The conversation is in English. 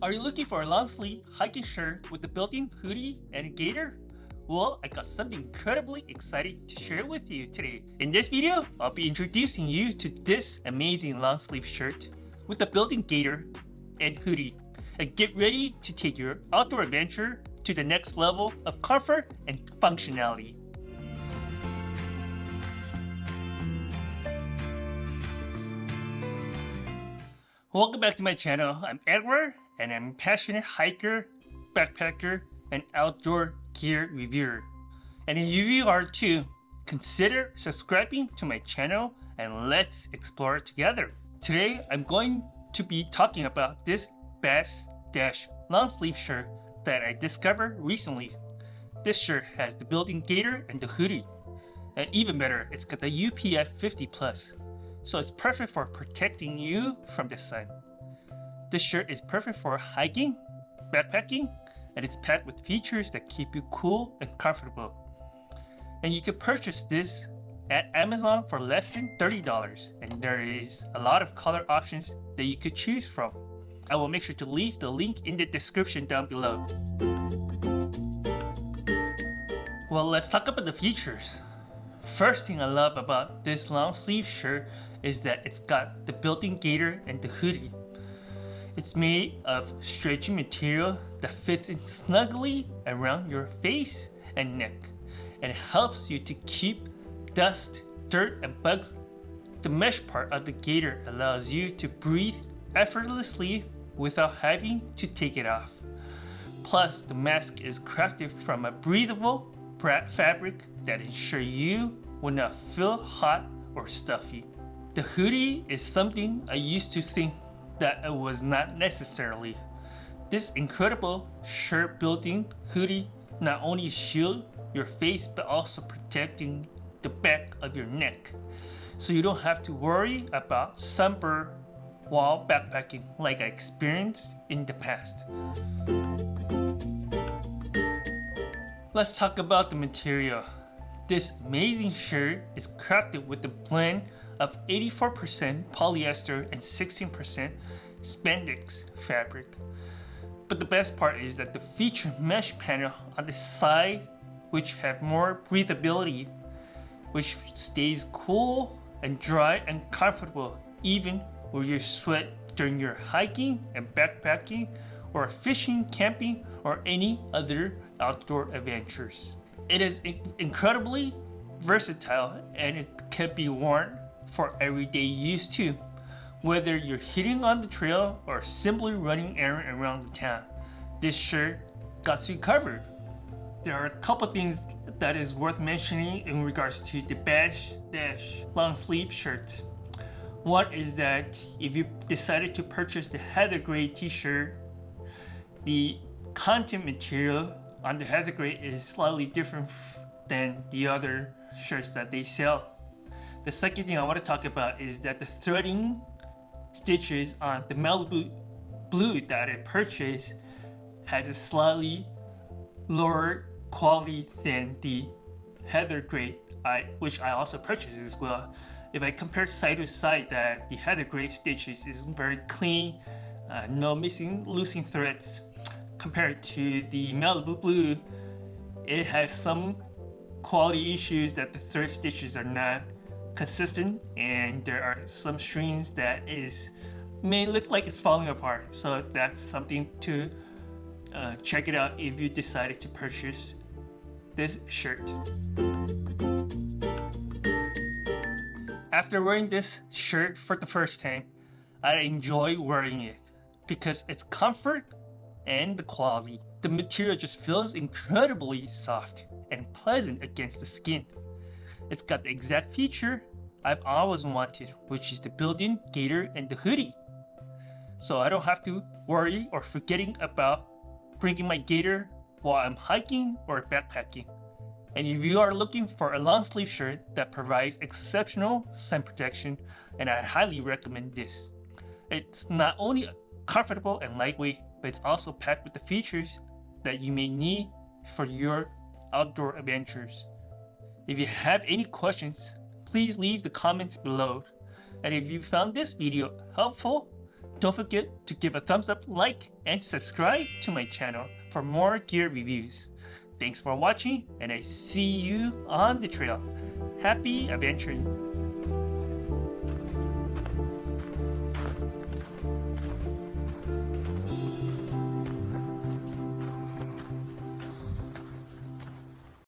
Are you looking for a long sleeve hiking shirt with the built-in hoodie and gaiter? Well, I got something incredibly exciting to share with you today. In this video, I'll be introducing you to this amazing long sleeve shirt with the built-in gaiter and hoodie. And get ready to take your outdoor adventure to the next level of comfort and functionality. Welcome back to my channel. I'm Edward, and I'm a passionate hiker, backpacker, and outdoor gear reviewer. And if you are too, consider subscribing to my channel and let's explore it together. Today, I'm going to be talking about this Bass Dash long sleeve shirt that I discovered recently. This shirt has the built-in gaiter and the hoodie. And even better, it's got the UPF 50+. So it's perfect for protecting you from the sun. This shirt is perfect for hiking, backpacking, and it's packed with features that keep you cool and comfortable. And you can purchase this at Amazon for less than $30, and there is a lot of color options that you could choose from. I will make sure to leave the link in the description down below. Well, let's talk about the features. First thing I love about this long sleeve shirt is that it's got the built-in gaiter and the hoodie. It's made of stretchy material that fits in snugly around your face and neck, and it helps you to keep dust, dirt, and bugs. The mesh part of the gaiter allows you to breathe effortlessly without having to take it off. Plus, the mask is crafted from a breathable fabric that ensures you will not feel hot or stuffy. The hoodie is something I used to think that it was not necessarily. This incredible shirt built-in hoodie not only shields your face but also protecting the back of your neck, so you don't have to worry about sunburn while backpacking like I experienced in the past. Let's talk about the material. This amazing shirt is crafted with a blend of 84% polyester and 16% spandex fabric. But the best part is that the featured mesh panel on the side, which have more breathability, which stays cool and dry and comfortable even when you sweat during your hiking and backpacking or fishing, camping, or any other outdoor adventures. It is incredibly versatile and it can be worn for everyday use too, whether you're hitting on the trail or simply running errands around the town. This shirt got you covered. There are a couple things that is worth mentioning in regards to the Bass Dash long sleeve shirt. One is that if you decided to purchase the heather gray t-shirt, the content material on the heather gray is slightly different than the other shirts that they sell. The second thing I want to talk about is that the threading stitches on the Malibu blue that I purchased has a slightly lower quality than the heather gray, which I also purchased as well. If I compare side to side, that the heather gray stitches is very clean, no missing, losing threads. Compared to the Malibu blue, it has some quality issues that the thread stitches are not consistent, and there are some strings that may look like it's falling apart. So that's something to check it out if you decided to purchase this shirt. After wearing this shirt for the first time, I enjoy wearing it because it's comfort and the quality. The material just feels incredibly soft and pleasant against the skin. It's got the exact feature I've always wanted, which is the built-in gaiter and the hoodie. So I don't have to worry or forgetting about bringing my gaiter while I'm hiking or backpacking. And if you are looking for a long sleeve shirt that provides exceptional sun protection, and I highly recommend this. It's not only comfortable and lightweight, but it's also packed with the features that you may need for your outdoor adventures. If you have any questions, please leave the comments below. And if you found this video helpful, Don't forget to give a thumbs up, like, and subscribe to my channel for more gear reviews. Thanks for watching, and I see you on the trail. Happy adventuring!